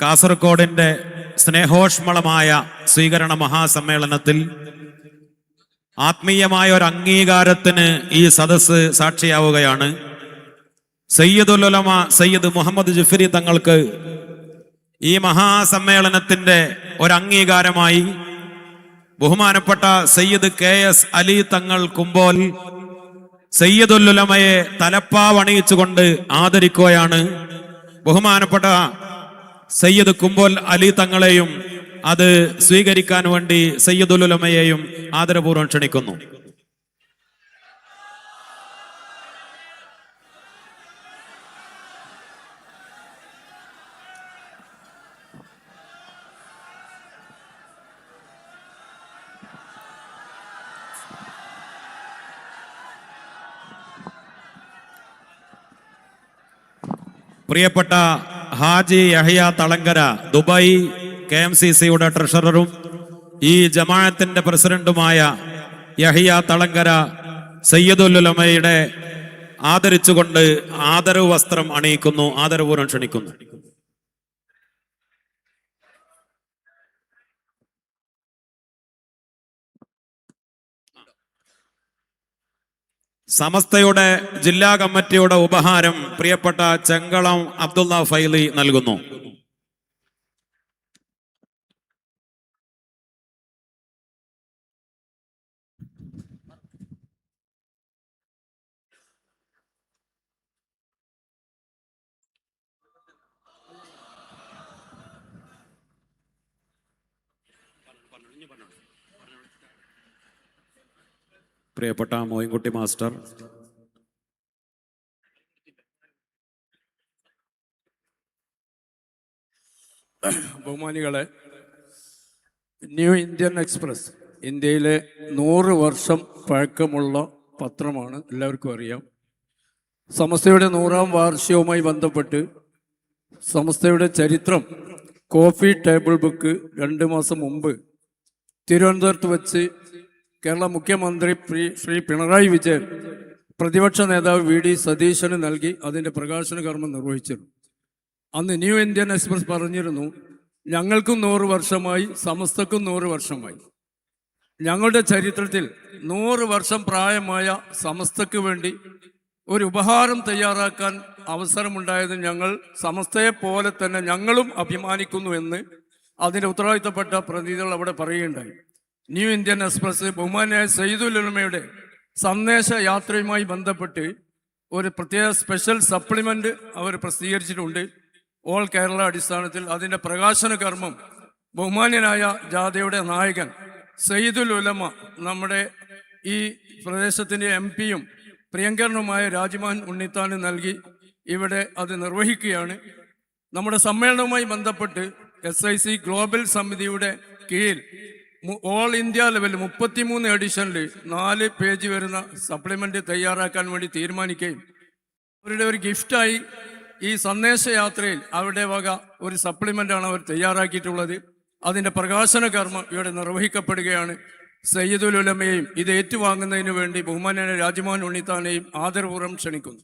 കാസർഗോഡിന്റെ സ്നേഹോഷ്മളമായ സ്വീകരണ മഹാസമ്മേളനത്തിൽ ആത്മീയമായ ഒരു അംഗീകാരത്തിന് ഈ സദസ്സ് സാക്ഷിയാവുകയാണ്. സയ്യിദുൽ ഉലമ സയ്യിദ് മുഹമ്മദ് ജിഫ്രി തങ്ങൾക്ക് ഈ മഹാസമ്മേളനത്തിന്റെ ഒരു അംഗീകാരമായി ബഹുമാനപ്പെട്ട സയ്യിദ് KS അലി തങ്ങൾ കുമ്പോൽ സയ്യിദുൽ ഉലമയെ തലപ്പാവണിയിച്ചുകൊണ്ട് ആദരിക്കുകയാണ്. ബഹുമാനപ്പെട്ട സയ്യിദ് കുമ്പോൽ അലി തങ്ങളെയും അത് സ്വീകരിക്കാൻ വേണ്ടി സയ്യിദുൽ ഉലമയെയും ആദരപൂർവ്വം ക്ഷണിക്കുന്നു. പ്രിയപ്പെട്ട ഹാജി യഹ്യ തളങ്കര, ദുബായ് KMCCയുടെ ട്രഷററും ഈ ജമാഅത്തിന്റെ പ്രസിഡന്റുമായ യഹ്യ തളങ്കര സയ്യിദുൽ ഉലമയുടെ ആദരിച്ചുകൊണ്ട് ആദരവ് വസ്ത്രം അണിയിക്കുന്നു. ആദരപൂർവ്വം ക്ഷണിക്കുന്നു. സമസ്തയുടെ ജില്ലാ കമ്മിറ്റിയുടെ ഉപഹാരം പ്രിയപ്പെട്ട ചെങ്കളം അബ്ദുള്ള ഫൈലി നൽകുന്നു. പ്രിയപ്പെട്ട മോയിൻകുട്ടി മാസ്റ്റർ, ബഹുമാനികളെ, ന്യൂ ഇന്ത്യൻ എക്സ്പ്രസ് ഇന്ത്യയിലെ 100 വർഷം പഴക്കമുള്ള പത്രമാണ്, എല്ലാവർക്കും അറിയാം. സമസ്തയുടെ 100ാം വാർഷികവുമായി ബന്ധപ്പെട്ട് സമസ്തയുടെ ചരിത്രം കോഫി ടേബിൾ ബുക്ക് 2 മാസം മുമ്പ് തിരുവനന്തപുരത്ത് വെച്ച് കേരള മുഖ്യമന്ത്രി ശ്രീ പിണറായി വിജയൻ പ്രതിപക്ഷ നേതാവ് VD സതീശന് നൽകി അതിൻ്റെ പ്രകാശന കർമ്മം നിർവഹിച്ചിരുന്നു. അന്ന് ന്യൂ ഇന്ത്യൻ എക്സ്പ്രസ് പറഞ്ഞിരുന്നു, ഞങ്ങൾക്കും 100 വർഷമായി, സമസ്തക്കും 100 വർഷമായി. ഞങ്ങളുടെ ചരിത്രത്തിൽ 100 വർഷം പ്രായമായ സമസ്തക്ക് വേണ്ടി ഒരു ഉപഹാരം തയ്യാറാക്കാൻ അവസരമുണ്ടായത് ഞങ്ങൾ സമസ്തയെ പോലെ തന്നെ ഞങ്ങളും അഭിമാനിക്കുന്നു എന്ന് അതിൻ്റെ ഉത്തരവാദിത്തപ്പെട്ട പ്രതിനിധികൾ അവിടെ പറയുകയുണ്ടായി. ന്യൂ ഇന്ത്യൻ എക്സ്പ്രസ് ബഹുമാനായ സയ്യിദുൽ ഉലമയുടെ സന്ദേശ യാത്രയുമായി ബന്ധപ്പെട്ട് ഒരു പ്രത്യേക സ്പെഷ്യൽ സപ്ലിമെൻ്റ് അവർ പ്രസിദ്ധീകരിച്ചിട്ടുണ്ട്. ഓൾ കേരള അടിസ്ഥാനത്തിൽ അതിൻ്റെ പ്രകാശന കർമ്മം ബഹുമാന്യനായ ജാഥയുടെ നായകൻ സയ്യിദുൽ ഉലമ, നമ്മുടെ ഈ പ്രദേശത്തിൻ്റെ MP-യും പ്രിയങ്കരനുമായ രാജ്മോഹൻ ഉണ്ണിത്താന് നൽകി ഇവിടെ അത് നിർവഹിക്കുകയാണ്. നമ്മുടെ സമ്മേളനവുമായി ബന്ധപ്പെട്ട് SIC ഗ്ലോബൽ സമിതിയുടെ കീഴിൽ ഓൾ ഇന്ത്യ ലെവൽ 33 എഡിഷനിൽ 4 പേജ് വരുന്ന സപ്ലിമെൻ്റ് തയ്യാറാക്കാൻ വേണ്ടി തീരുമാനിക്കുകയും അവരുടെ ഒരു ഗിഫ്റ്റായി ഈ സന്ദേശയാത്രയിൽ അവരുടെ വക ഒരു സപ്ലിമെൻ്റാണ് അവർ തയ്യാറാക്കിയിട്ടുള്ളത്. അതിൻ്റെ പ്രകാശന കർമ്മം ഇവിടെ നിർവഹിക്കപ്പെടുകയാണ്. സയ്യിദുൽ ഉലമയെയും ഇത് ഏറ്റുവാങ്ങുന്നതിന് വേണ്ടി ബഹുമാന്യനായ രാജ്മോഹൻ ഉണ്ണിത്താനെയും ആദരപൂർവ്വം ക്ഷണിക്കുന്നു.